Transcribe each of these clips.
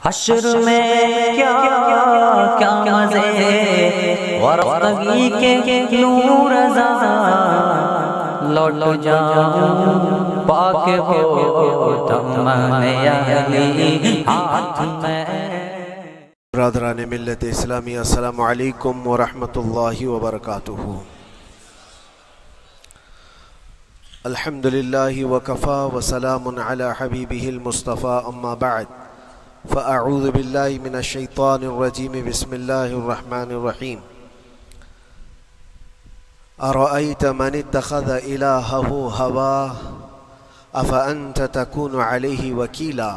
حشر میں کیا کیا مزے ورفتگی کے نور رضا لوٹ جاؤں پاک ہو دامن علی ہاتھ میں۔ برادران ملت اسلامی، السلام علیکم ورحمۃ اللہ وبرکاتہ۔ الحمدللہ وکفا وسلام علی حبیبہ المصطفیٰ، اما بعد فاعوذ باللہ من الشیطان الرجیم، بسم اللہ الرحمن الرحیم۔ ارأیت من اتخذ الہہ ہواہ افانت تکون علیہ وکیلا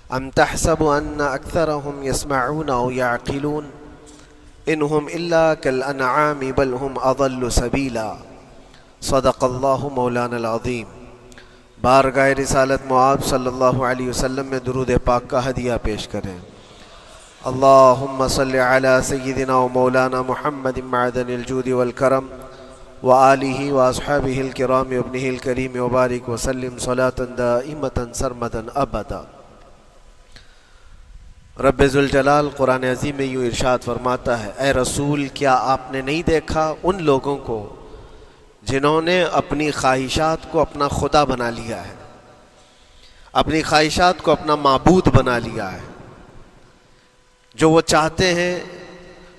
ام تحسب ان اکثرهم يسمعون او يعقلون انهم الا كالانعام بل هم اضل سبیلا۔ صدق اللہ مولانا العظیم۔ بارگاہ رسالت معاب صلی اللہ علیہ وسلم میں درود پاک کا ہدیہ پیش کریں۔ اللہم صلی علی سیدنا و مولانا محمد معدن الجود والکرم وآلہ واصحابہ الکرام وابنہ الکریم وبارک وسلم صلاة دائمة سرمدا ابدا۔ رب ذوالجلال قرآن عظیم میں یوں ارشاد فرماتا ہے، اے رسول کیا آپ نے نہیں دیکھا ان لوگوں کو جنہوں نے اپنی خواہشات کو اپنا خدا بنا لیا ہے، اپنی خواہشات کو اپنا معبود بنا لیا ہے، جو وہ چاہتے ہیں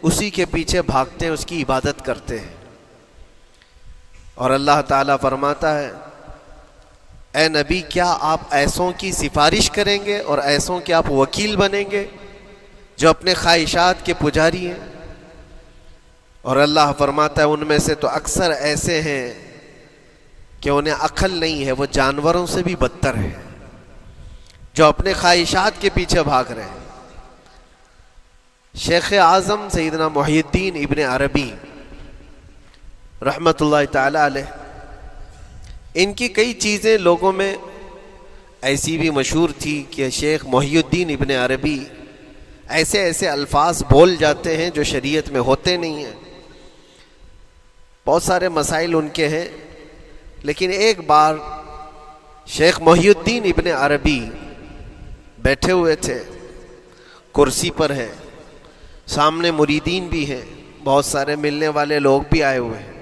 اسی کے پیچھے بھاگتے ہیں، اس کی عبادت کرتے ہیں۔ اور اللہ تعالیٰ فرماتا ہے، اے نبی کیا آپ ایسوں کی سفارش کریں گے اور ایسوں کے آپ وکیل بنیں گے جو اپنے خواہشات کے پجاری ہیں؟ اور اللہ فرماتا ہے ان میں سے تو اکثر ایسے ہیں کہ انہیں عقل نہیں ہے، وہ جانوروں سے بھی بدتر ہیں، جو اپنے خواہشات کے پیچھے بھاگ رہے ہیں۔ شیخ اعظم سیدنا محی الدین ابن عربی رحمۃ اللہ تعالی علیہ، ان کی کئی چیزیں لوگوں میں ایسی بھی مشہور تھی کہ شیخ محی الدین ابن عربی ایسے ایسے الفاظ بول جاتے ہیں جو شریعت میں ہوتے نہیں ہیں۔ بہت سارے مسائل ان کے ہیں، لیکن ایک بار شیخ محی الدین ابن عربی بیٹھے ہوئے تھے، کرسی پر ہے، سامنے مریدین بھی ہیں، بہت سارے ملنے والے لوگ بھی آئے ہوئے ہیں۔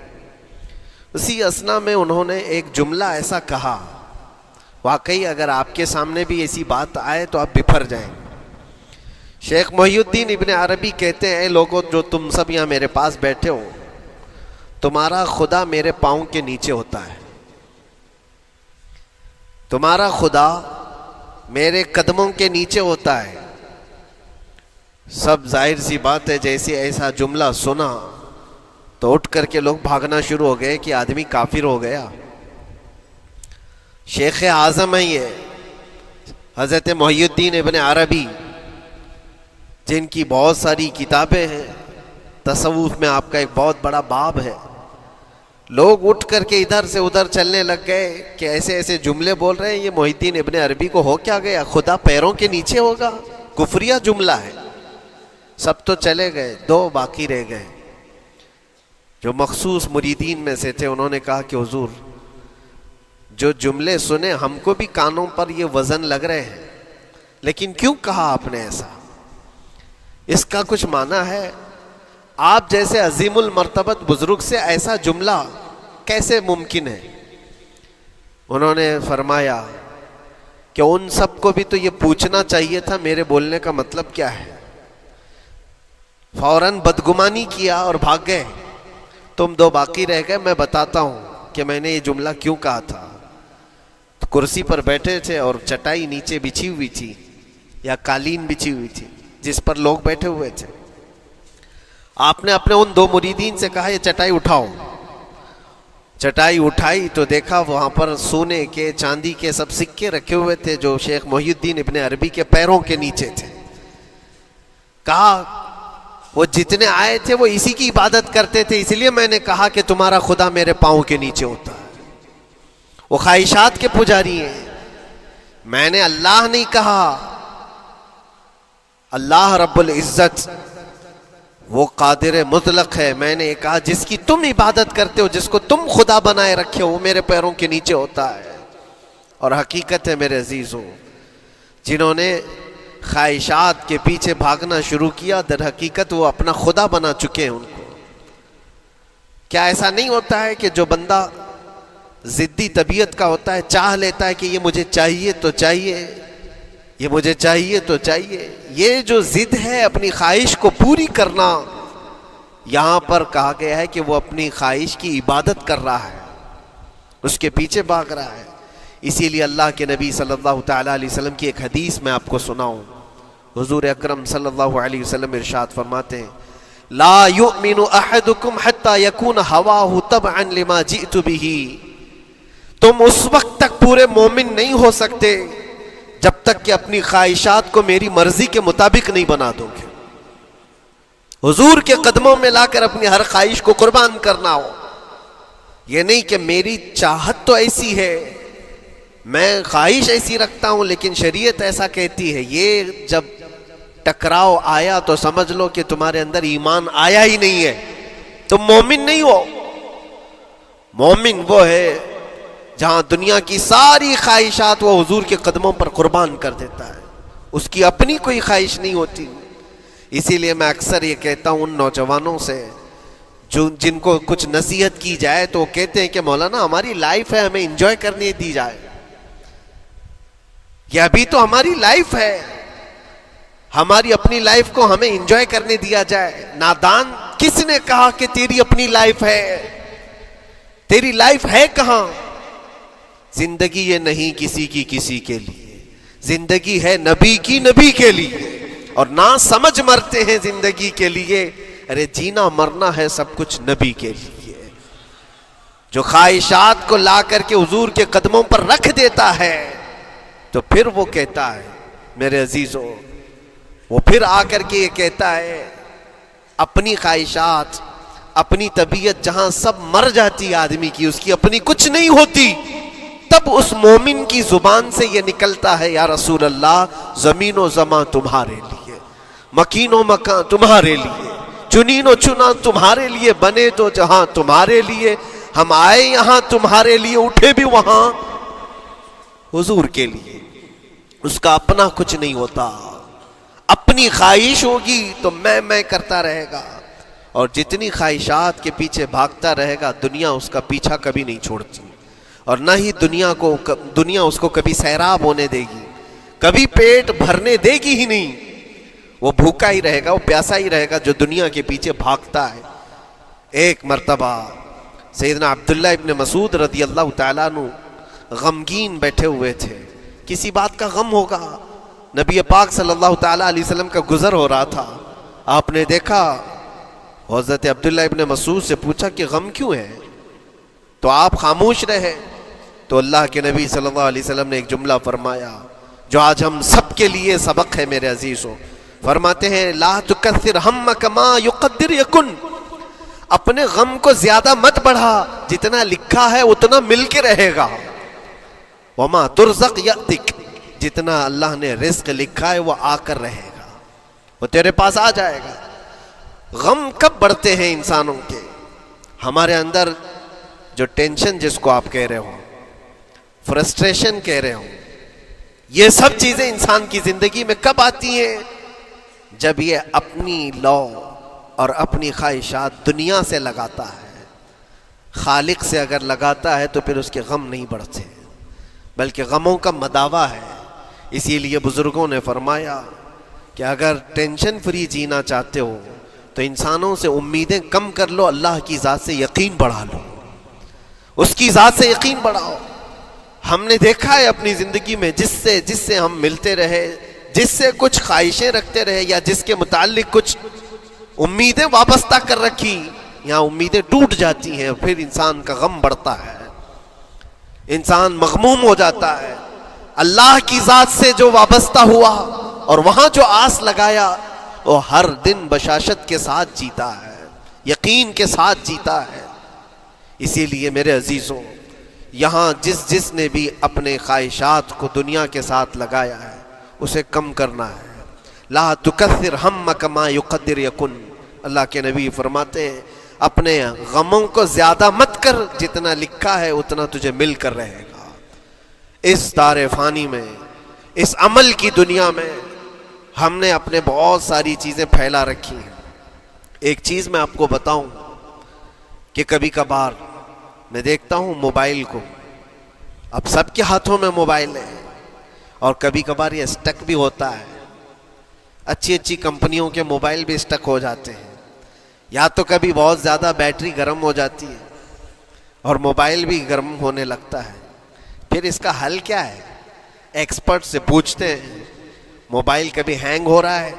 اسی اثنا میں انہوں نے ایک جملہ ایسا کہا، واقعی اگر آپ کے سامنے بھی ایسی بات آئے تو آپ بپھر جائیں۔ شیخ محی الدین ابن عربی کہتے ہیں، اے لوگوں جو تم سب یہاں میرے پاس بیٹھے ہو، تمہارا خدا میرے پاؤں کے نیچے ہوتا ہے، تمہارا خدا میرے قدموں کے نیچے ہوتا ہے۔ سب ظاہر سی بات ہے، جیسے ایسا جملہ سنا تو اٹھ کر کے لوگ بھاگنا شروع ہو گئے کہ آدمی کافر ہو گیا۔ شیخ اعظم ہیں یہ حضرت محی الدین ابن عربی، جن کی بہت ساری کتابیں ہیں، تصوف میں آپ کا ایک بہت بڑا باب ہے۔ لوگ اٹھ کر کے ادھر سے ادھر چلنے لگ گئے کہ ایسے ایسے جملے بول رہے ہیں، یہ محی الدین ابن عربی کو ہو کیا گیا؟ خدا پیروں کے نیچے ہوگا؟ کفریہ جملہ ہے۔ سب تو چلے گئے، دو باقی رہ گئے جو مخصوص مریدین میں سے تھے۔ انہوں نے کہا کہ حضور جو جملے سنے ہم کو بھی کانوں پر یہ وزن لگ رہے ہیں، لیکن کیوں کہا آپ نے ایسا؟ اس کا کچھ معنی ہے؟ آپ جیسے عظیم المرتبت بزرگ سے ایسا جملہ کیسے ممکن ہے؟ انہوں نے فرمایا کہ ان سب کو بھی تو یہ پوچھنا چاہیے تھا میرے بولنے کا مطلب کیا ہے۔ فوراً بدگمانی کیا اور بھاگ گئے۔ تم دو باقی رہ گئے، میں بتاتا ہوں کہ میں نے یہ جملہ کیوں کہا تھا۔ تو کرسی پر بیٹھے تھے اور چٹائی نیچے بچھی ہوئی تھی یا قالین بچھی ہوئی تھی جس پر لوگ بیٹھے ہوئے تھے۔ آپ نے اپنے ان دو مریدین سے کہا یہ چٹائی اٹھاؤ۔ چٹائی اٹھائی تو دیکھا وہاں پر سونے کے چاندی کے سب سکے رکھے ہوئے تھے جو شیخ محی الدین ابن عربی کے پیروں کے نیچے تھے۔ کہا وہ جتنے آئے تھے وہ اسی کی عبادت کرتے تھے، اس لیے میں نے کہا کہ تمہارا خدا میرے پاؤں کے نیچے ہوتا ہے۔ وہ خواہشات کے پجاری ہیں، میں نے اللہ نہیں کہا۔ اللہ رب العزت وہ قادر مطلق ہے، میں نے کہا جس کی تم عبادت کرتے ہو، جس کو تم خدا بنائے رکھے ہو، وہ میرے پیروں کے نیچے ہوتا ہے۔ اور حقیقت ہے میرے عزیزوں، جنہوں نے خواہشات کے پیچھے بھاگنا شروع کیا، در حقیقت وہ اپنا خدا بنا چکے ہیں ان کو۔ کیا ایسا نہیں ہوتا ہے کہ جو بندہ ضدی طبیعت کا ہوتا ہے، چاہ لیتا ہے کہ یہ مجھے چاہیے تو چاہیے، یہ مجھے چاہیے تو چاہیے، یہ جو ضد ہے اپنی خواہش کو پوری کرنا، یہاں پر کہا گیا ہے کہ وہ اپنی خواہش کی عبادت کر رہا ہے، اس کے پیچھے بھاگ رہا ہے۔ اسی لیے اللہ کے نبی صلی اللہ تعالیٰ علیہ وسلم کی ایک حدیث میں آپ کو سناؤں۔ حضور اکرم صلی اللہ علیہ وسلم ارشاد فرماتے ہیں، لا یؤمن احدکم حتی یکون ہواہ تبعا لما جئت بہ، تم اس وقت تک پورے مومن نہیں ہو سکتے جب تک کہ اپنی خواہشات کو میری مرضی کے مطابق نہیں بنا دو گے۔ حضور کے قدموں میں لا کر اپنی ہر خواہش کو قربان کرنا ہو، یہ نہیں کہ میری چاہت تو ایسی ہے، میں خواہش ایسی رکھتا ہوں لیکن شریعت ایسا کہتی ہے، یہ جب ٹکراؤ آیا تو سمجھ لو کہ تمہارے اندر ایمان آیا ہی نہیں ہے، تم مومن نہیں ہو۔ مومن وہ ہے جہاں دنیا کی ساری خواہشات وہ حضور کے قدموں پر قربان کر دیتا ہے، اس کی اپنی کوئی خواہش نہیں ہوتی۔ اسی لیے میں اکثر یہ کہتا ہوں ان نوجوانوں سے جن کو کچھ نصیحت کی جائے تو وہ کہتے ہیں کہ مولانا ہماری لائف ہے، ہمیں انجوائے کرنے دی جائے، یہ ابھی تو ہماری لائف ہے، ہماری اپنی لائف کو ہمیں انجوائے کرنے دیا جائے۔ نادان، کس نے کہا کہ تیری اپنی لائف ہے؟ تیری لائف ہے کہاں؟ زندگی یہ نہیں کسی کی کسی کے لیے، زندگی ہے نبی کی نبی کے لیے، اور نہ سمجھ مرتے ہیں زندگی کے لیے، ارے جینا مرنا ہے سب کچھ نبی کے لیے۔ جو خواہشات کو لا کر کے حضور کے قدموں پر رکھ دیتا ہے تو پھر وہ کہتا ہے میرے عزیزوں، وہ پھر آ کر کے یہ کہتا ہے، اپنی خواہشات، اپنی طبیعت جہاں سب مر جاتی آدمی کی، اس کی اپنی کچھ نہیں ہوتی، تب اس مومن کی زبان سے یہ نکلتا ہے، یا رسول اللہ زمین و زمان تمہارے لیے، مکین و مکان تمہارے لیے، چنین و چنا تمہارے لیے، بنے تو جہاں تمہارے لیے، ہم آئے یہاں تمہارے لیے، اٹھے بھی وہاں حضور کے لیے۔ اس کا اپنا کچھ نہیں ہوتا، اپنی خواہش ہوگی تو میں کرتا رہے گا، اور جتنی خواہشات کے پیچھے بھاگتا رہے گا دنیا اس کا پیچھا کبھی نہیں چھوڑتی، اور نہ ہی دنیا اس کو کبھی سیراب ہونے دے گی، کبھی پیٹ بھرنے دے گی ہی نہیں، وہ بھوکا ہی رہے گا، وہ پیاسا ہی رہے گا جو دنیا کے پیچھے بھاگتا ہے۔ ایک مرتبہ سیدنا عبداللہ ابن مسعود رضی اللہ تعالیٰ عنہ غمگین بیٹھے ہوئے تھے، کسی بات کا غم ہوگا، نبی پاک صلی اللہ تعالیٰ علیہ وسلم کا گزر ہو رہا تھا، آپ نے دیکھا، حضرت عبداللہ ابن مسعود سے پوچھا کہ غم کیوں ہے؟ تو آپ خاموش رہے، تو اللہ کے نبی صلی اللہ علیہ وسلم نے ایک جملہ فرمایا جو آج ہم سب کے لیے سبق ہے میرے عزیزوں، فرماتے ہیں لا تکثر ہمک ما یقدر یکن، اپنے غم کو زیادہ مت بڑھا، جتنا لکھا ہے اتنا مل کے رہے گا، وما ترزق یأتک، جتنا اللہ نے رزق لکھا ہے وہ آ کر رہے گا، وہ تیرے پاس آ جائے گا۔ غم کب بڑھتے ہیں انسانوں کے؟ ہمارے اندر جو ٹینشن جس کو آپ کہہ رہے ہو، فرسٹریشن کہہ رہے ہو، یہ سب چیزیں انسان کی زندگی میں کب آتی ہیں؟ جب یہ اپنی لو اور اپنی خواہشات دنیا سے لگاتا ہے، خالق سے اگر لگاتا ہے تو پھر اس کے غم نہیں بڑھتے، بلکہ غموں کا مداوا ہے۔ اسی لیے بزرگوں نے فرمایا کہ اگر ٹینشن فری جینا چاہتے ہو تو انسانوں سے امیدیں کم کر لو، اللہ کی ذات سے یقین بڑھا لو، اس کی ذات سے یقین بڑھاؤ۔ ہم نے دیکھا ہے اپنی زندگی میں جس سے ہم ملتے رہے، جس سے کچھ خواہشیں رکھتے رہے، یا جس کے متعلق کچھ امیدیں وابستہ کر رکھی، یہاں امیدیں ٹوٹ جاتی ہیں، پھر انسان کا غم بڑھتا ہے، انسان مغموم ہو جاتا ہے۔ اللہ کی ذات سے جو وابستہ ہوا اور وہاں جو آس لگایا، وہ ہر دن بشاشت کے ساتھ جیتا ہے، یقین کے ساتھ جیتا ہے۔ اسی لیے میرے عزیزوں، یہاں جس نے بھی اپنے خواہشات کو دنیا کے ساتھ لگایا ہے اسے کم کرنا ہے۔ لا تکثر ہمک ما یقدر یکن، اللہ کے نبی فرماتے ہیں اپنے غموں کو زیادہ مت کر، جتنا لکھا ہے اتنا تجھے مل کر رہے گا۔ اس دار فانی میں، اس عمل کی دنیا میں ہم نے اپنے بہت ساری چیزیں پھیلا رکھی ہیں. ایک چیز میں آپ کو بتاؤں کہ کبھی کبھار میں دیکھتا ہوں موبائل کو، اب سب کے ہاتھوں میں موبائل ہے، اور کبھی کبھار یہ اسٹک بھی ہوتا ہے. اچھی اچھی کمپنیوں کے موبائل بھی اسٹک ہو جاتے ہیں، یا تو کبھی بہت زیادہ بیٹری گرم ہو جاتی ہے اور موبائل بھی گرم ہونے لگتا ہے. پھر اس کا حل کیا ہے؟ ایکسپرٹ سے پوچھتے ہیں موبائل کبھی ہینگ ہو رہا ہے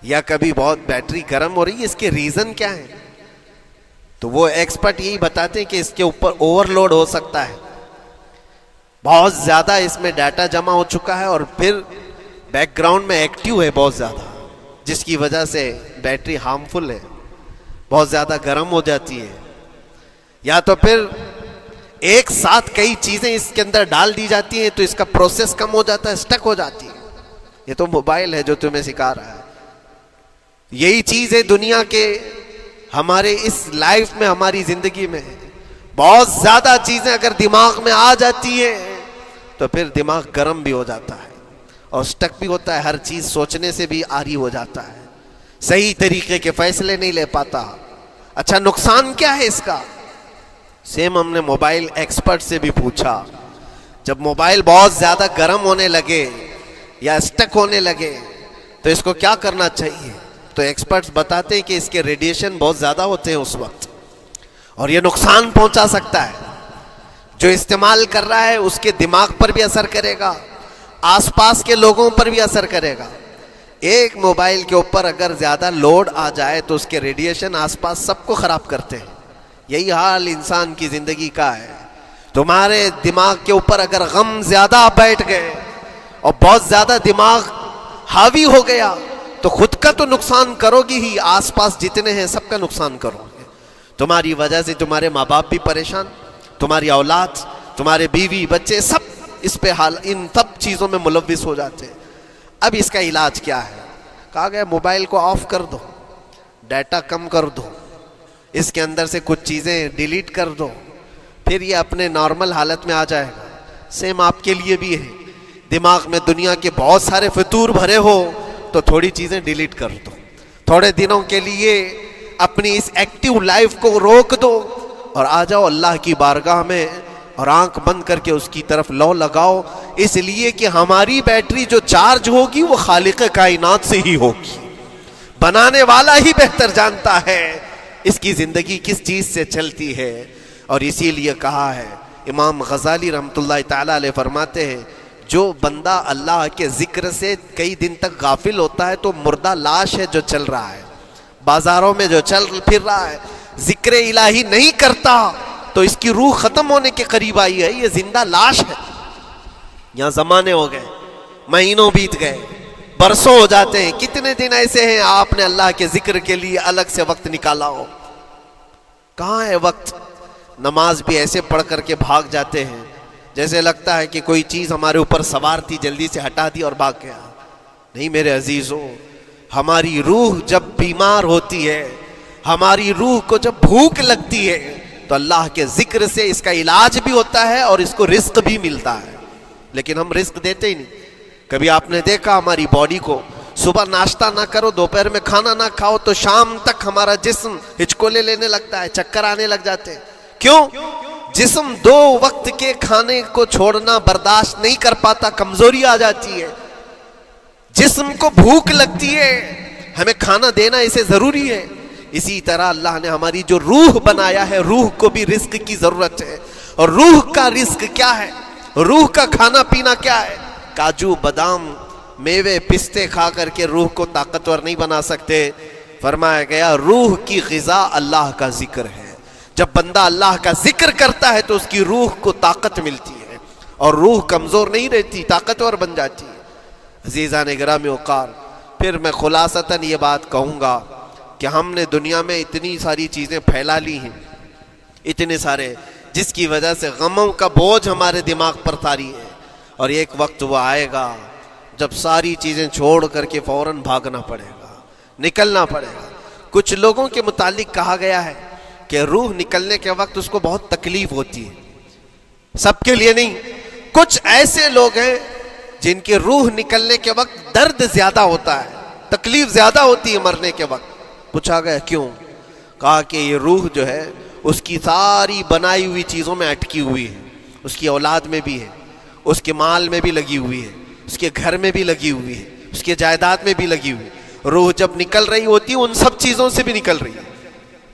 یا کبھی بہت بیٹری گرم ہو رہی ہے، اس کے ریزن کیا ہے؟ تو وہ ایکسپرٹ یہی بتاتے ہیں کہ اس کے اوپر اوور لوڈ ہو سکتا ہے، بہت زیادہ اس میں ڈیٹا جمع ہو چکا ہے اور پھر بیک گراؤنڈ میں ایکٹیو ہے بہت زیادہ، جس کی وجہ سے بیٹری ہارمفل ہے، بہت زیادہ گرم ہو جاتی ہے. یا تو پھر ایک ساتھ کئی چیزیں اس کے اندر ڈال دی جاتی ہیں تو اس کا پروسیس کم ہو جاتا ہے، اسٹک ہو جاتی ہے. یہ تو موبائل ہے جو تمہیں سکھا رہا ہے. یہی چیز ہے دنیا کے ہمارے اس لائف میں، ہماری زندگی میں بہت زیادہ چیزیں اگر دماغ میں آ جاتی ہیں تو پھر دماغ گرم بھی ہو جاتا ہے اور اسٹک بھی ہوتا ہے، ہر چیز سوچنے سے بھی عاری ہو جاتا ہے، صحیح طریقے کے فیصلے نہیں لے پاتا. اچھا نقصان کیا ہے اس کا؟ سیم ہم نے موبائل ایکسپرٹ سے بھی پوچھا، جب موبائل بہت زیادہ گرم ہونے لگے یا اسٹک ہونے لگے تو اس کو کیا کرنا چاہیے؟ تو ایکسپرٹس بتاتے ہیں کہ اس کے ریڈیشن بہت زیادہ ہوتے ہیں اس وقت، اور یہ نقصان پہنچا سکتا ہے. جو استعمال کر رہا ہے اس کے دماغ پر بھی اثر کرے گا، آس پاس کے لوگوں پر بھی اثر کرے گا. ایک موبائل کے اوپر اگر زیادہ لوڈ آ جائے تو اس کے ریڈیشن آس پاس سب کو خراب کرتے ہیں. یہی حال انسان کی زندگی کا ہے. تمہارے دماغ کے اوپر اگر غم زیادہ بیٹھ گئے اور بہت زیادہ دماغ حاوی ہو گیا تو خود کا تو نقصان کرو گی ہی، آس پاس جتنے ہیں سب کا نقصان کرو گے. تمہاری وجہ سے تمہارے ماں باپ بھی پریشان، تمہاری اولاد، تمہارے بیوی بچے سب اس پہ ان سب چیزوں میں ملوث ہو جاتے ہیں. اب اس کا علاج کیا ہے؟ کہا گیا موبائل کو آف کر دو، ڈیٹا کم کر دو، اس کے اندر سے کچھ چیزیں ڈیلیٹ کر دو، پھر یہ اپنے نارمل حالت میں آ جائے گا. سیم آپ کے لیے بھی ہے، دماغ میں دنیا کے بہت سارے فطور بھرے ہو تو تھوڑی چیزیں ڈیلیٹ کر دو، تھوڑے دنوں کے لیے اپنی اس ایکٹیو لائف کو روک دو اور آ جاؤ اللہ کی بارگاہ میں اور آنکھ بند کر کے اس کی طرف لو لگاؤ. اس لیے کہ ہماری بیٹری جو چارج ہوگی وہ خالق کائنات سے ہی ہوگی، بنانے والا ہی بہتر جانتا ہے اس کی زندگی کس چیز سے چلتی ہے. اور اسی لیے کہا ہے، امام غزالی رحمۃ اللہ تعالی علیہ فرماتے ہیں جو بندہ اللہ کے ذکر سے کئی دن تک غافل ہوتا ہے تو مردہ لاش ہے جو چل رہا ہے، بازاروں میں جو چل پھر رہا ہے، ذکر الہی نہیں کرتا تو اس کی روح ختم ہونے کے قریب آئی ہے، یہ زندہ لاش ہے. یہاں زمانے ہو گئے، مہینوں بیت گئے، برسوں ہو جاتے ہیں. کتنے دن ایسے ہیں آپ نے اللہ کے ذکر کے لیے الگ سے وقت نکالا ہو؟ کہاں ہے وقت؟ نماز بھی ایسے پڑھ کر کے بھاگ جاتے ہیں جیسے لگتا ہے کہ کوئی چیز ہمارے اوپر سوار تھی، جلدی سے ہٹا دی اور بھاگ گیا. نہیں میرے عزیزوں، ہماری روح جب بیمار ہوتی ہے، ہماری روح کو جب بھوک لگتی ہے تو اللہ کے ذکر سے اس کا علاج بھی ہوتا ہے اور اس کو رزق بھی ملتا ہے. لیکن ہم رزق دیتے ہی نہیں. کبھی آپ نے دیکھا ہماری باڈی کو، صبح ناشتہ نہ کرو، دوپہر میں کھانا نہ کھاؤ تو شام تک ہمارا جسم ہچکولے لینے لگتا ہے، چکر آنے لگ جاتے ہیں. کیوں؟ جسم 2 وقت کے کھانے کو چھوڑنا برداشت نہیں کر پاتا، کمزوری آ جاتی ہے. جسم کو بھوک لگتی ہے، ہمیں کھانا دینا اسے ضروری ہے. اسی طرح اللہ نے ہماری جو روح بنایا ہے، روح کو بھی رزق کی ضرورت ہے. اور روح کا رزق کیا ہے؟ روح کا کھانا پینا کیا ہے؟ کاجو بادام میوے پستے کھا کر کے روح کو طاقتور نہیں بنا سکتے. فرمایا گیا روح کی غذا اللہ کا ذکر ہے. جب بندہ اللہ کا ذکر کرتا ہے تو اس کی روح کو طاقت ملتی ہے اور روح کمزور نہیں رہتی، طاقتور بن جاتی ہے. عزیزان گرامی وقار، پھر میں خلاصتاً یہ بات کہوں گا کہ ہم نے دنیا میں اتنی ساری چیزیں پھیلا لی ہیں، اتنے سارے، جس کی وجہ سے غموں کا بوجھ ہمارے دماغ پر طاری ہے. اور ایک وقت وہ آئے گا جب ساری چیزیں چھوڑ کر کے فوراً بھاگنا پڑے گا، نکلنا پڑے گا. کچھ لوگوں کے متعلق کہا گیا ہے کہ روح نکلنے کے وقت اس کو بہت تکلیف ہوتی ہے، سب کے لیے نہیں. کچھ ایسے لوگ ہیں جن کی روح نکلنے کے وقت درد زیادہ ہوتا ہے، تکلیف زیادہ ہوتی ہے مرنے کے وقت. پوچھا گیا کیوں؟ کہا کہ یہ روح جو ہے اس کی ساری بنائی ہوئی چیزوں میں اٹکی ہوئی ہے، اس کی اولاد میں بھی ہے، اس کے مال میں بھی لگی ہوئی ہے، اس کے گھر میں بھی لگی ہوئی ہے، اس کے جائیداد میں بھی لگی ہوئی ہے. روح جب نکل رہی ہوتی ہے ان سب چیزوں سے بھی نکل رہی ہے،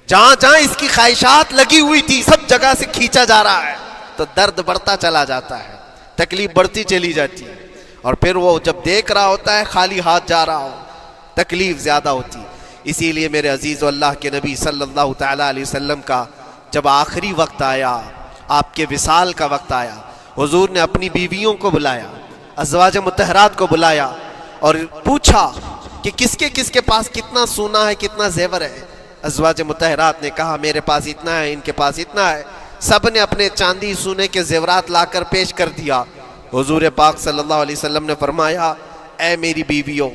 جہاں جہاں اس کی خواہشات لگی ہوئی تھی سب جگہ سے کھینچا جا رہا ہے. تو درد بڑھتا چلا جاتا ہے، تکلیف بڑھتی چلی جاتی ہے. اور پھر وہ جب دیکھ رہا ہوتا ہے خالی ہاتھ جا رہا ہو، تکلیف زیادہ ہوتی. اسی لیے میرے عزیز و اللہ کے نبی صلی اللہ تعالیٰ علیہ وسلم کا جب آخری وقت آیا، آپ کے وصال کا وقت آیا، حضور نے اپنی بیویوں کو بلایا، ازواج مطہرات کو بلایا اور پوچھا کہ کس کے پاس کتنا سونا ہے، کتنا زیور ہے. ازواج مطہرات نے کہا میرے پاس اتنا ہے، ان کے پاس اتنا ہے. سب نے اپنے چاندی سونے کے زیورات لا کر پیش کر دیا. حضور پاک صلی اللہ علیہ وسلم نے فرمایا اے میری بیویوں،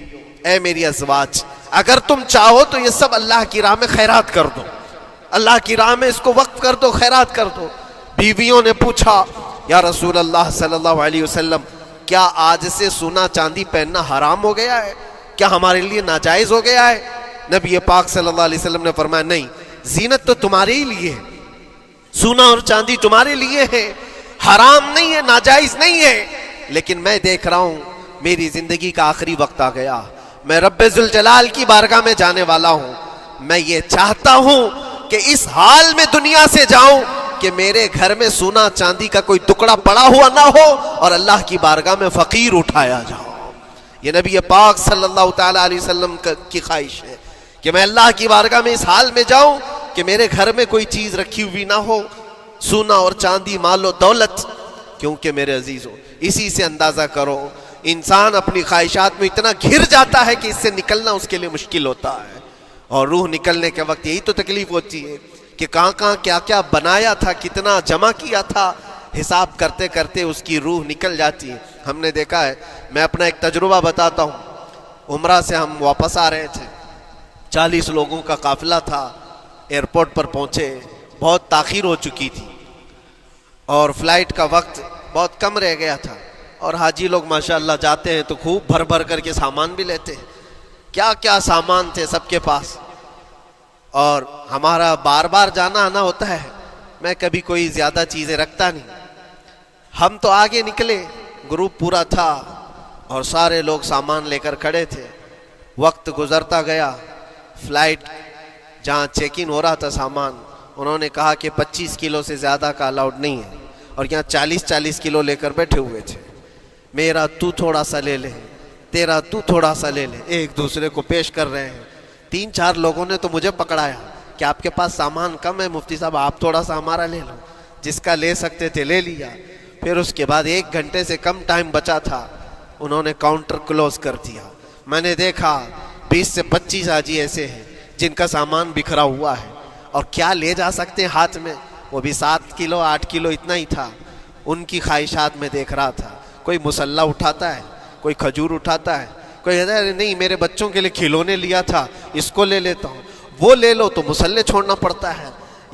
اے میری ازواج، اگر تم چاہو تو یہ سب اللہ کی راہ میں خیرات کر دو، اللہ کی راہ میں اس کو وقف کر دو، خیرات کر دو. بیویوں نے پوچھا یا رسول اللہ صلی اللہ علیہ وسلم، کیا آج سے سونا چاندی پہننا حرام ہو گیا ہے؟ کیا ہمارے لیے ناجائز ہو گیا ہے؟ نبی پاک صلی اللہ علیہ وسلم نے فرمایا نہیں، زینت تو تمہارے ہی لیے ہے، سونا اور چاندی تمہارے لیے ہے، حرام نہیں ہے، ناجائز نہیں ہے. لیکن میں دیکھ رہا ہوں میری زندگی کا آخری وقت آ گیا، میں رب ذوالجلال کی بارگاہ میں جانے والا ہوں. میں یہ چاہتا ہوں کہ اس حال میں دنیا سے جاؤں کہ میرے گھر میں سونا چاندی کا کوئی ٹکڑا پڑا ہوا نہ ہو اور اللہ کی بارگاہ میں فقیر اٹھایا جاؤ. یہ نبی پاک صلی اللہ تعالیٰ علیہ وسلم کی خواہش ہے کہ میں اللہ کی بارگاہ میں اس حال میں جاؤں کہ میرے گھر میں کوئی چیز رکھی ہوئی نہ ہو، سونا اور چاندی، مال و دولت. کیونکہ میرے عزیزوں اسی سے اندازہ کرو انسان اپنی خواہشات میں اتنا گھر جاتا ہے کہ اس سے نکلنا اس کے لیے مشکل ہوتا ہے. اور روح نکلنے کے وقت یہی تو تکلیف ہوتی ہے کہ کہاں کہاں کیا کیا بنایا تھا، کتنا جمع کیا تھا، حساب کرتے کرتے اس کی روح نکل جاتی ہے. ہم نے دیکھا ہے، میں اپنا ایک تجربہ بتاتا ہوں. عمرہ سے ہم واپس آ رہے تھے، 40 لوگوں کا قافلہ تھا. ایئرپورٹ پر پہنچے، بہت تاخیر ہو چکی تھی اور فلائٹ کا وقت بہت کم رہ گیا تھا. اور حاجی لوگ ماشاءاللہ جاتے ہیں تو خوب بھر بھر کر کے سامان بھی لیتے ہیں. کیا کیا سامان تھے سب کے پاس. اور ہمارا بار بار جانا آنا ہوتا ہے، میں کبھی کوئی زیادہ چیزیں رکھتا نہیں. ہم تو آگے نکلے، گروپ پورا تھا اور سارے لوگ سامان لے کر کھڑے تھے. وقت گزرتا گیا، فلائٹ جہاں چیک ان ہو رہا تھا سامان، انہوں نے کہا کہ 25 کلو سے زیادہ کا الاؤڈ نہیں ہے. اور یہاں 40 کلو لے کر بیٹھے ہوئے تھے. میرا تو تھوڑا سا لے لے، تیرا تو تھوڑا سا لے لے، ایک دوسرے کو پیش کر رہے ہیں. 3-4 لوگوں نے تو مجھے پکڑایا کہ آپ کے پاس سامان کم ہے مفتی صاحب، آپ تھوڑا سا ہمارا لے لو. جس کا لے سکتے تھے لے لیا. پھر اس کے بعد 1 گھنٹے سے کم ٹائم بچا تھا، انہوں نے کاؤنٹر کلوز کر دیا. میں نے دیکھا 20 سے 25 حاجی ایسے ہیں جن کا سامان بکھرا ہوا ہے اور کیا لے جا سکتے ہیں ہاتھ میں، وہ بھی 7 کلو 8 کلو اتنا ہی تھا. ان کی خواہشات میں دیکھ رہا تھا. کوئی مسلح اٹھاتا ہے، کوئی کھجور اٹھاتا ہے، کوئی کہتا ہے نہیں میرے بچوں کے لیے کھلونے لیا تھا اس کو لے لیتا ہوں. وہ لے لو تو مسلح چھوڑنا پڑتا ہے،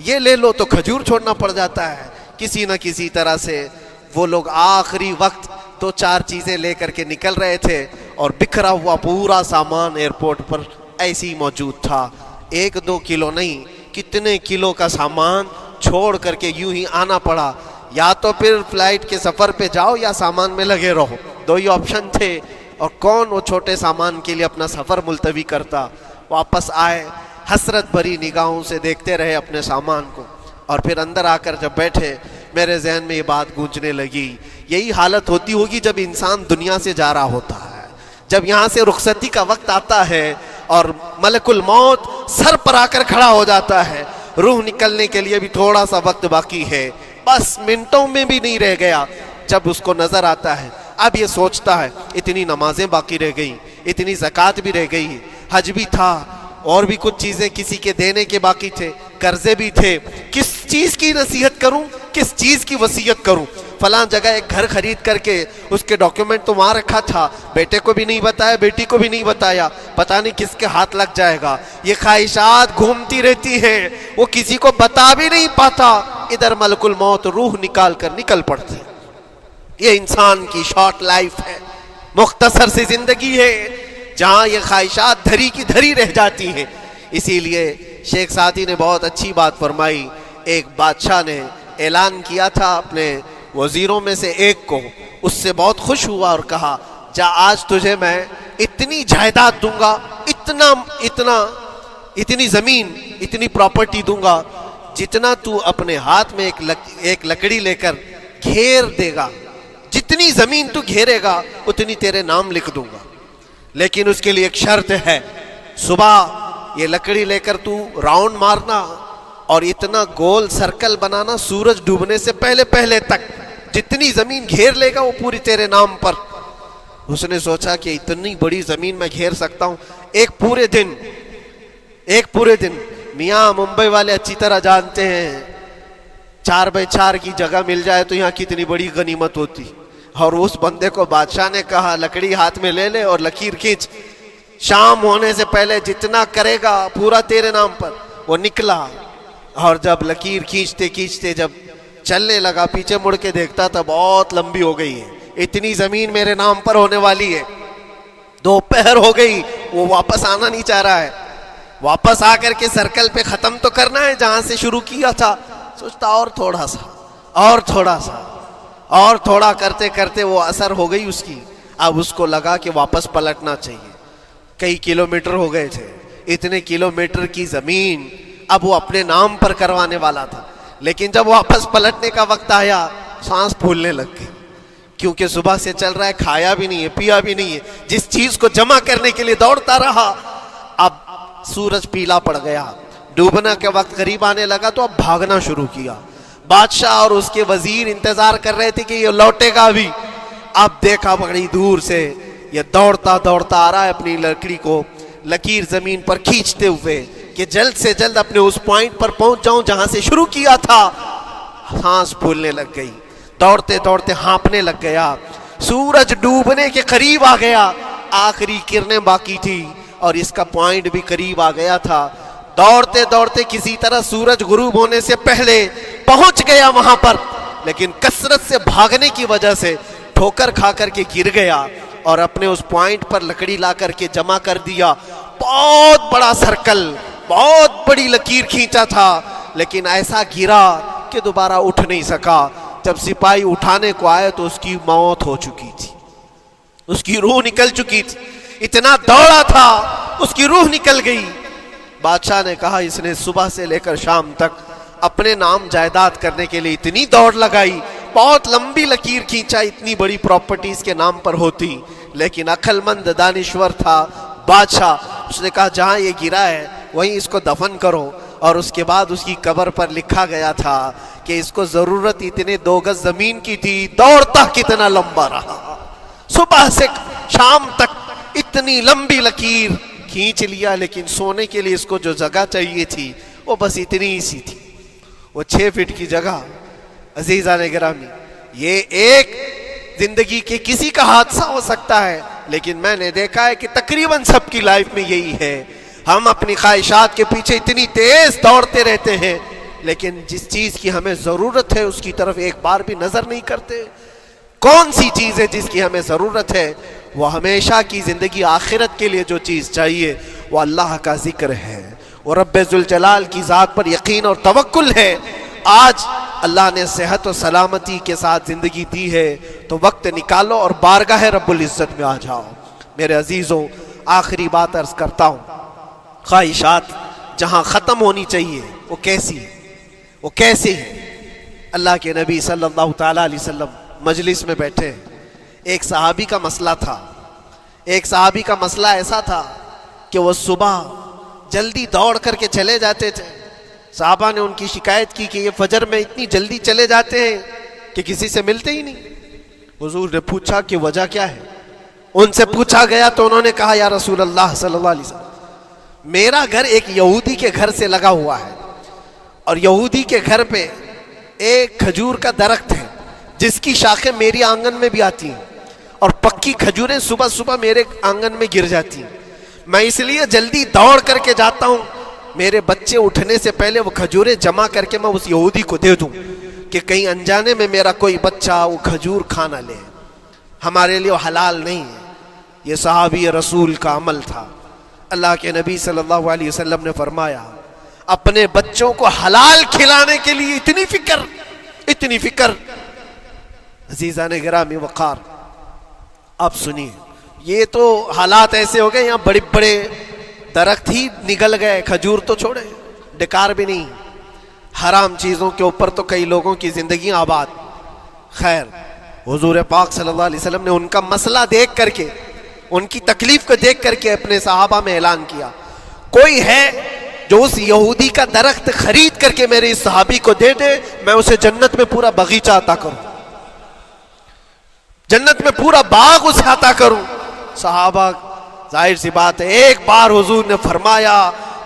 یہ لے لو تو کھجور چھوڑنا پڑ جاتا ہے. کسی نہ کسی طرح سے وہ لوگ آخری وقت 2-4 چیزیں لے کر کے نکل رہے تھے اور بکھرا ہوا پورا سامان ایئرپورٹ پر ایسے ہی موجود تھا. 1-2 کلو نہیں، کتنے کلو کا سامان چھوڑ کر کے یوں ہی آنا پڑا. یا تو پھر فلائٹ کے سفر پہ جاؤ یا سامان میں لگے رہو، 2 ہی آپشن تھے. اور کون وہ چھوٹے سامان کے لیے اپنا سفر ملتوی کرتا. واپس آئے، حسرت بھری نگاہوں سے دیکھتے رہے اپنے سامان کو. اور پھر اندر آ کر جب بیٹھے میرے ذہن میں یہ بات گونجنے لگی، یہی حالت ہوتی ہوگی جب انسان دنیا سے جا رہا ہوتا ہے، جب یہاں سے رخصتی کا وقت آتا ہے اور ملک الموت سر پر آ کر کھڑا ہو جاتا ہے. روح نکلنے کے لیے بھی تھوڑا سا وقت باقی ہے، بس منٹوں میں بھی نہیں رہ گیا. جب اس کو نظر آتا ہے اب یہ سوچتا ہے اتنی نمازیں باقی رہ گئی، اتنی زکوٰۃ بھی رہ گئی، حج بھی تھا، اور بھی کچھ چیزیں کسی کے دینے کے باقی تھے، قرضے بھی تھے. کس چیز کی نصیحت کروں، کس چیز کی وصیت کروں. فلاں جگہ ایک گھر خرید کر کے اس کے ڈاکیومنٹ تو وہاں رکھا تھا، بیٹے کو بھی نہیں بتایا، بیٹی کو بھی نہیں بتایا، پتہ نہیں کس کے ہاتھ لگ جائے گا. یہ خواہشات گھومتی رہتی ہیں، وہ کسی کو بتا بھی نہیں پاتا. ادھر ملک الموت روح نکال کر نکل پڑتی. یہ انسان کی شارٹ لائف ہے. مختصر سی زندگی ہے جہاں یہ خواہشات دھری کی دھری رہ جاتی ہیں۔ اسی لیے شیخ سعدی نے بہت اچھی بات فرمائی۔ ایک بادشاہ نے اعلان کیا تھا اپنے وزیروں میں سے ایک کو، اس سے بہت خوش ہوا اور کہا جا آج تجھے میں اتنی جائیداد دوں گا، اتنی زمین، اتنی پراپرٹی دوں گا جتنا تو اپنے ہاتھ میں ایک لکڑی لے کر گھیر دے گا، جتنی زمین تو گھیرے گا اتنی تیرے نام لکھ دوں گا، لیکن اس کے لیے ایک شرط ہے، صبح یہ لکڑی لے کر تو راؤنڈ مارنا اور اتنا گول سرکل بنانا سورج ڈوبنے سے پہلے تک، جتنی زمین گھیر لے گا وہ پوری تیرے نام پر۔ اس نے سوچا کہ اتنی بڑی زمین میں گھیر سکتا ہوں ایک پورے دن۔ میاں ممبئی والے اچھی طرح جانتے ہیں 4x4 کی جگہ مل جائے تو یہاں کتنی بڑی غنیمت ہوتی، اور اس بندے کو بادشاہ نے کہا لکڑی ہاتھ میں لے لے اور لکیر کھینچ، شام ہونے سے پہلے جتنا کرے گا پورا تیرے نام پر۔ وہ نکلا اور جب لکیر کھینچتے جب چلنے لگا پیچھے مڑ کے دیکھتا تھا بہت لمبی ہو گئی ہے، اتنی زمین میرے نام پر ہونے والی ہے۔ دوپہر ہو گئی، وہ واپس آنا نہیں چاہ رہا ہے، واپس آ کر کے سرکل پہ ختم تو کرنا ہے جہاں سے شروع کیا تھا۔ سوچتا اور تھوڑا سا اور تھوڑا کرتے کرتے وہ اثر ہو گئی اس کی۔ اب اس کو لگا کہ واپس پلٹنا چاہیے، کئی کلومیٹر ہو گئے تھے، اتنے کلومیٹر کی زمین اب وہ اپنے نام پر کروانے والا تھا، لیکن جب واپس پلٹنے کا وقت آیا سانس پھولنے لگ گئی، کیونکہ صبح سے چل رہا ہے، کھایا بھی نہیں ہے، پیا بھی نہیں ہے، جس چیز کو جمع کرنے کے لیے دوڑتا رہا۔ اب سورج پیلا پڑ گیا، ڈوبنا کے وقت قریب آنے لگا تو اب بھاگنا شروع کیا۔ بادشاہ اور اس کے وزیر انتظار کر رہے تھے کہ یہ لوٹے گا بھی۔ اب دیکھا بڑی دور سے یہ دوڑتا آ رہا ہے اپنی لکڑی کو لکیر زمین پر کھینچتے ہوئے کہ جلد سے جلد اپنے اس پوائنٹ پر پہنچ جاؤں جہاں سے شروع کیا تھا۔ سانس پھولنے لگ گئی، دوڑتے ہانپنے لگ گیا، سورج ڈوبنے کے قریب آ گیا، آخری کرنیں باقی تھی اور اس کا پوائنٹ بھی قریب آ گیا تھا۔ دوڑتے کسی طرح سورج غروب ہونے سے پہلے پہنچ گیا وہاں پر، لیکن کثرت سے بھاگنے کی وجہ سے ٹھوکر کھا کر کے گر گیا اور اپنے اس پوائنٹ پر لکڑی لا کر کے جمع کر دیا۔ بہت بڑا سرکل، بہت بڑی لکیر کھینچا تھا، لیکن ایسا گرا کہ دوبارہ اٹھ نہیں سکا۔ جب سپاہی اٹھانے کو آئے تو اس کی موت ہو چکی تھی، اس کی روح نکل چکی تھی، اتنا دوڑا تھا اس کی روح نکل گئی۔ بادشاہ نے کہا اس نے صبح سے لے کر شام تک اپنے نام جائیداد کرنے کے لیے اتنی دوڑ لگائی، بہت لمبی لکیر کھینچا، اتنی بڑی پراپرٹیز کے نام پر ہوتی، لیکن عقل مند دانشور تھا بادشاہ۔ اس نے کہا جہاں یہ گرا ہے وہیں اس کو دفن کرو، اور اس کے بعد اس کی قبر پر لکھا گیا تھا کہ اس کو ضرورت اتنے 2 گز زمین کی تھی، دوڑتا کتنا لمبا رہا، صبح سے شام تک اتنی لمبی لکیر کھینچ لیا، لیکن سونے کے لیے اس کو جو جگہ چاہیے تھی وہ بس اتنی ہی سی تھی، وہ 6 فٹ کی جگہ۔ عزیزان گرامی، یہ ایک زندگی کے کسی کا حادثہ ہو سکتا ہے، لیکن میں نے دیکھا ہے کہ تقریباً سب کی لائف میں یہی ہے، ہم اپنی خواہشات کے پیچھے اتنی تیز دوڑتے رہتے ہیں، لیکن جس چیز کی ہمیں ضرورت ہے اس کی طرف ایک بار بھی نظر نہیں کرتے۔ کون سی چیز ہے جس کی ہمیں ضرورت ہے؟ وہ ہمیشہ کی زندگی آخرت کے لیے جو چیز چاہیے وہ اللہ کا ذکر ہے، وہ رب ذوالجلال کی ذات پر یقین اور توکل ہے۔ آج اللہ نے صحت و سلامتی کے ساتھ زندگی دی ہے تو وقت نکالو اور بارگاہ رب العزت میں آ جاؤ۔ میرے عزیزوں، آخری بات عرض کرتا ہوں، خواہشات جہاں ختم ہونی چاہیے وہ کیسی ہے؟ اللہ کے نبی صلی اللہ تعالیٰ علیہ وسلم مجلس میں بیٹھے، ایک صحابی کا مسئلہ ایسا تھا کہ وہ صبح جلدی دوڑ کر کے چلے جاتے تھے۔ صحابہ نے ان کی شکایت کی کہ یہ فجر میں اتنی جلدی چلے جاتے ہیں کہ کسی سے ملتے ہی نہیں۔ حضور نے پوچھا کہ وجہ کیا ہے؟ ان سے پوچھا گیا تو انہوں نے کہا یا رسول اللہ صلی اللہ علیہ وسلم، میرا گھر ایک یہودی کے گھر سے لگا ہوا ہے، اور یہودی کے گھر پہ ایک کھجور کا درخت ہے جس کی شاخیں میری آنگن میں بھی آتی ہیں، اور پکی کھجوریں صبح صبح میرے آنگن میں گر جاتی ہیں۔ میں اس لیے جلدی دوڑ کر کے جاتا ہوں، میرے بچے اٹھنے سے پہلے وہ کھجوریں جمع کر کے میں اس یہودی کو دے دوں کہ کہیں انجانے میں میرا کوئی بچہ وہ کھجور کھا نہ لے، ہمارے لیے وہ حلال نہیں ہے۔ یہ صحابی رسول کا عمل تھا. اللہ کے نبی صلی اللہ علیہ وسلم نے فرمایا اپنے بچوں کو حلال کھلانے کے لیے اتنی فکر. عزیزان گرامی وقار، اب سنیے، یہ تو حالات ایسے ہو گئے یہاں بڑے بڑے درخت ہی نگل گئے، کھجور تو چھوڑے، ڈکار بھی نہیں. حرام چیزوں کے اوپر تو کئی لوگوں کی زندگی آباد. خیر، حضور پاک صلی اللہ علیہ وسلم نے ان کا مسئلہ دیکھ کر کے، ان کی تکلیف کو دیکھ کر کے اپنے صحابہ میں اعلان کیا، کوئی ہے جو اس یہودی کا درخت خرید کر کے میرے اس صحابی کو دے دے، میں اسے جنت میں پورا باغیچہ عطا کروں، جنت میں پورا باغ اسے عطا کروں. صحابہ، ظاہر سی بات ہے، ایک بار حضور نے فرمایا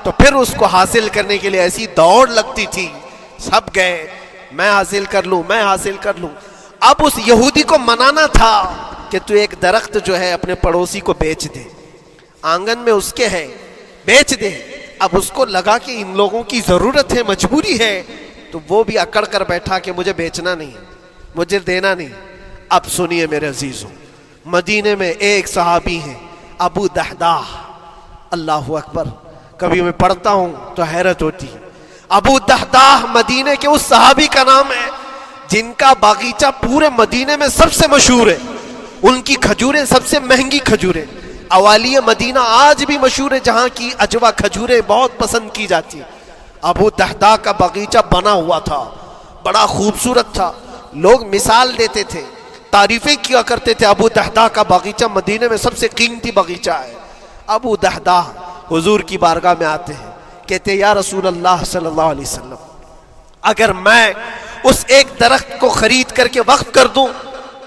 تو پھر اس کو حاصل کرنے کے لیے ایسی دوڑ لگتی تھی، سب گئے، میں حاصل کر لوں، میں حاصل کر لوں. اب اس یہودی کو منانا تھا کہ تو ایک درخت جو ہے اپنے پڑوسی کو بیچ دے، آنگن میں اس کے ہے، بیچ دے. اب اس کو لگا کہ ان لوگوں کی ضرورت ہے، مجبوری ہے، تو وہ بھی اکڑ کر بیٹھا کہ مجھے بیچنا نہیں، مجھے دینا نہیں. اب سنیے میرے عزیزوں، مدینے میں ایک صحابی ہیں ابو دحداح. اللہ اکبر، کبھی میں پڑھتا ہوں تو حیرت ہوتی ہے. ابو دحداح مدینے کے اس صحابی کا نام ہے جن کا باغیچہ پورے مدینے میں سب سے مشہور ہے. ان کی کھجوریں سب سے مہنگی کھجوریں. اوالی مدینہ آج بھی مشہور ہے، جہاں کی اجوا کھجوریں بہت پسند کی جاتی ہیں. ابو دحداح کا باغیچہ بنا ہوا تھا، بڑا خوبصورت تھا. لوگ مثال دیتے تھے، تعریفیں کیا کرتے تھے، ابو دحداح کا باغیچہ مدینے میں سب سے قیمتی باغیچہ ہے. ابو دحداح حضور کی بارگاہ میں آتے ہیں، کہتے ہیں یا رسول اللہ صلی اللہ علیہ وسلم، اگر میں اس ایک درخت کو خرید کر کے وقف کر دوں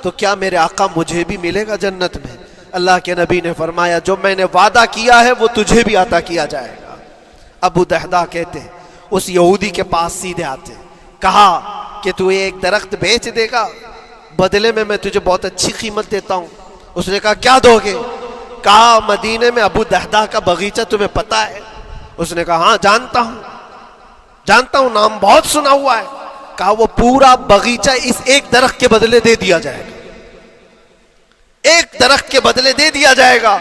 تو کیا میرے آقا مجھے بھی ملے گا جنت میں؟ اللہ کے نبی نے فرمایا جو میں نے وعدہ کیا ہے وہ تجھے بھی عطا کیا جائے گا. ابو دحداح کہتے ہیں اس یہودی کے پاس سیدھے آتے ہیں، کہا کہ تو ایک درخت بیچ دے گا، بدلے میں تجھے بہت اچھی قیمت دیتا ہوں. اس نے کہا کیا دو گے؟ کہا مدینے میں ابو دحداح کا باغیچہ تمہیں پتہ ہے؟ اس نے کہا ہاں جانتا ہوں، نام بہت سنا ہوا ہے. کہا وہ پورا باغیچہ اس ایک درخت کے بدلے دے دیا جائے گا، ایک درخت کے بدلے دے دیا جائے گا.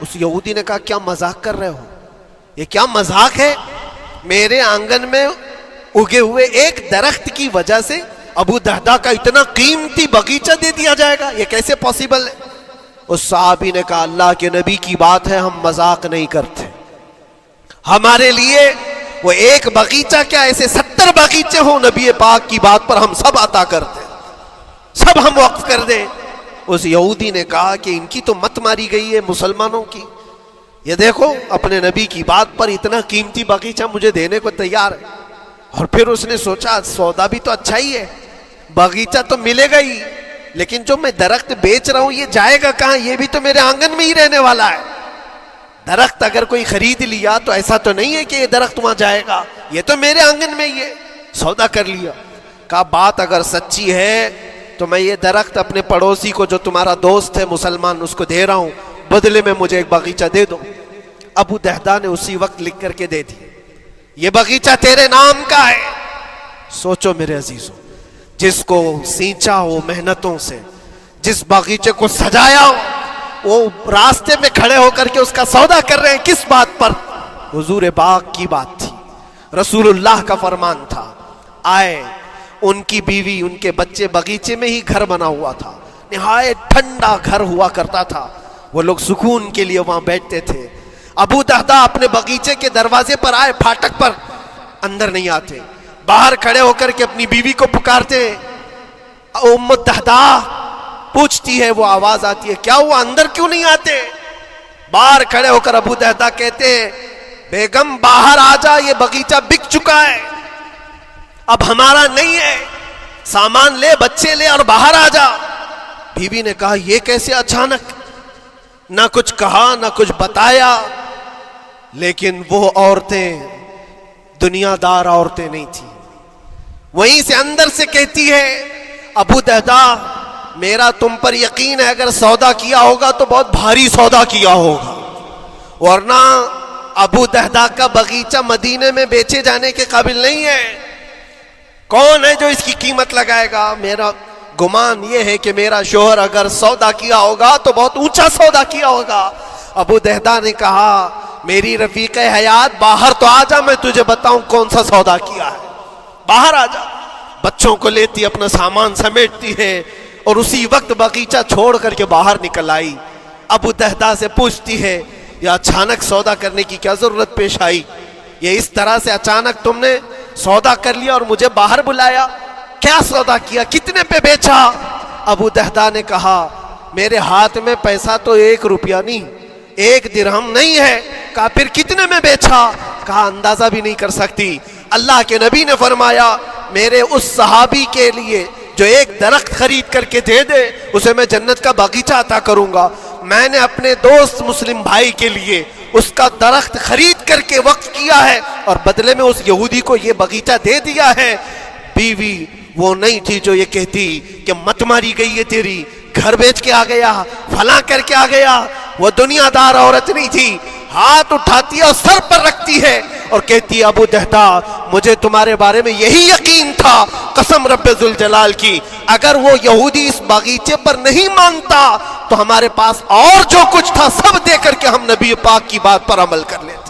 اس یہودی نے کہا کیا مذاق کر رہے ہو؟ یہ کیا مذاق ہے؟ میرے آنگن میں اگے ہوئے ایک درخت کی وجہ سے ابو دحداح کا اتنا قیمتی باغیچہ دے دیا جائے گا، یہ کیسے پاسبل ہے؟ اس صحابی نے کہا اللہ کے نبی کی بات ہے، ہم مذاق نہیں کرتے. ہمارے لیے وہ ایک باغیچہ کیا، ایسے 70 باغیچے ہوں نبی پاک کی بات پر ہم سب عطا کرتے، سب ہم وقف کر دیں. اس یہودی نے کہا کہ ان کی تو مت ماری گئی ہے مسلمانوں کی، یہ دیکھو اپنے نبی کی بات پر اتنا قیمتی باغیچہ مجھے دینے کو تیار ہے. اور پھر اس نے سوچا سودا بھی تو اچھا ہی ہے، باغیچہ تو ملے گا ہی، لیکن جو میں درخت بیچ رہا ہوں یہ جائے گا کہاں؟ یہ بھی تو میرے آنگن میں ہی رہنے والا ہے. درخت اگر کوئی خرید لیا تو ایسا تو نہیں ہے کہ یہ درخت وہاں جائے گا، یہ تو میرے آنگن میں ہی ہے. سودا کر لیا. کہا بات اگر سچی ہے تو میں یہ درخت اپنے پڑوسی کو جو تمہارا دوست ہے مسلمان اس کو دے رہا ہوں، بدلے میں مجھے ایک باغیچہ دے دو. ابو دحداح نے اسی وقت لکھ کر کے دے دی، یہ باغیچہ تیرے نام کا ہے. سوچو میرے عزیزوں، جس کو سینچا ہو محنتوں سے، جس باغیچے کو سجایا ہو، وہ راستے میں کھڑے ہو کر کے اس کا سودا کر رہے ہیں. کس بات پر؟ حضور پاک کی بات تھی، رسول اللہ کا فرمان تھا. آئے، ان کی بیوی ان کے بچے، باغیچے میں ہی گھر بنا ہوا تھا، نہایت ٹھنڈا گھر ہوا کرتا تھا، وہ لوگ سکون کے لیے وہاں بیٹھتے تھے. ابو دحداح اپنے باغیچے کے دروازے پر آئے، پھاٹک پر، اندر نہیں آتے، باہر کھڑے ہو کر کے اپنی بیوی کو پکارتے. ام دحداح پوچھتی ہے، وہ آواز آتی ہے کیا ہوا اندر کیوں نہیں آتے؟ باہر کھڑے ہو کر ابو دحداح کہتے ہیں بیگم باہر آ جا، یہ باغیچہ بک چکا ہے، اب ہمارا نہیں ہے، سامان لے، بچے لے اور باہر آ جا. بیوی نے کہا یہ کیسے اچانک؟ نہ کچھ کہا نہ کچھ بتایا. لیکن وہ عورتیں دنیا دار عورتیں نہیں تھیں، وہیں سے اندر سے کہتی ہے ابو دحداح میرا تم پر یقین ہے، اگر سودا کیا ہوگا تو بہت بھاری سودا کیا ہوگا، ورنہ ابو دحداح کا باغیچہ مدینے میں بیچے جانے کے قابل نہیں ہے. کون ہے جو اس کی قیمت لگائے گا؟ میرا گمان یہ ہے کہ میرا شوہر اگر سودا کیا ہوگا تو بہت اونچا سودا کیا ہوگا۔ ابو دہدہ نے کہا میری رفیق حیات باہر تو آ جا، میں تجھے بتاؤں کون سا سودا کیا ہے، باہر آ جا۔ بچوں کو لیتی اپنا سامان سمیٹتی ہے اور اسی وقت باغیچہ چھوڑ کر کے باہر نکل آئی۔ ابو دہدہ سے پوچھتی ہے یہ اچانک سودا کرنے کی کیا ضرورت پیش آئی؟ یہ اس طرح سے اچانک تم نے سودا کر لیا اور مجھے باہر بلایا، کیا سودا کیا، کتنے پہ بیچا؟ ابو دہدہ نے کہا میرے ہاتھ میں پیسہ تو 1 روپیہ نہیں، 1 درہم نہیں ہے۔ کہا پھر کتنے میں بیچا؟ کہا اندازہ بھی نہیں کر سکتی۔ اللہ کے نبی نے فرمایا میرے اس صحابی کے لیے جو ایک درخت خرید کر کے دے دے اسے میں جنت کا باغیچہ عطا کروں گا۔ میں نے اپنے دوست مسلم بھائی کے لیے اس کا درخت خرید کر کے وقف کیا ہے اور بدلے میں اس یہودی کو یہ باغیچہ دے دیا ہے۔ بیوی وہ نہیں تھی جو یہ کہتی کہ مت ماری گئی ہے تیری، گھر بیچ کے آ گیا، فلاں کر کے آ گیا۔ وہ دنیا دار عورت نہیں تھی، ہاتھ اٹھاتی ہے اور سر پر رکھتی ہے اور کہتی ہے ابو دہدہ مجھے تمہارے بارے میں یہی یقین تھا، قسم رب ذوالجلال کی اگر وہ یہودی اس باغیچے پر نہیں مانتا تو ہمارے پاس اور جو کچھ تھا سب دے کر کے ہم نبی پاک کی بات پر عمل کر لیتے۔